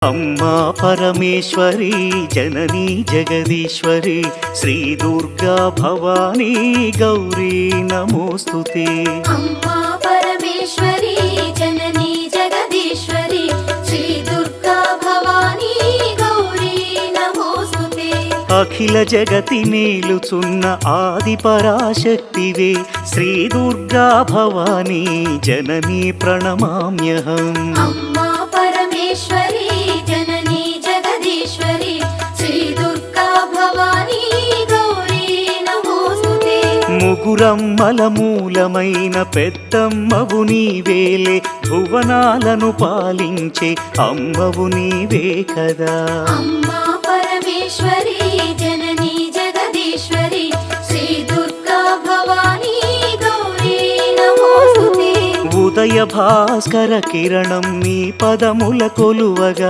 अम्मा परमेश्वरी जननी जगदीश्वरी श्री दुर्गा भवानी गौरी नमोस्तुते। अम्मा परमेश्वरी जननी जगदीश्वरी श्री दुर्गा भवानी गौरी नमोस्तुते। अखिल जगति नेलुचुन्न आदि पराशक्तिवे श्री दुर्गा भवानी जननी प्रणमाम्यहम्। अम्मा परमेश्वरी जननी जगदीश्वरी श्री दुर्गा भवानी गौरी नमोस्तुते। ముగురమ్మల మూలమైన పెద్దమ్మవు నీవేలే భువనాలను పాలించే అమ్మవు నీవే కదా। अम्मा परमेश्वरी जननी जगदीश्वरी श्री दुर्गा भवानी गौरी नमोस्तुते। ఉదయ భాస్కర కిరణం నీ పదముల కొలువగా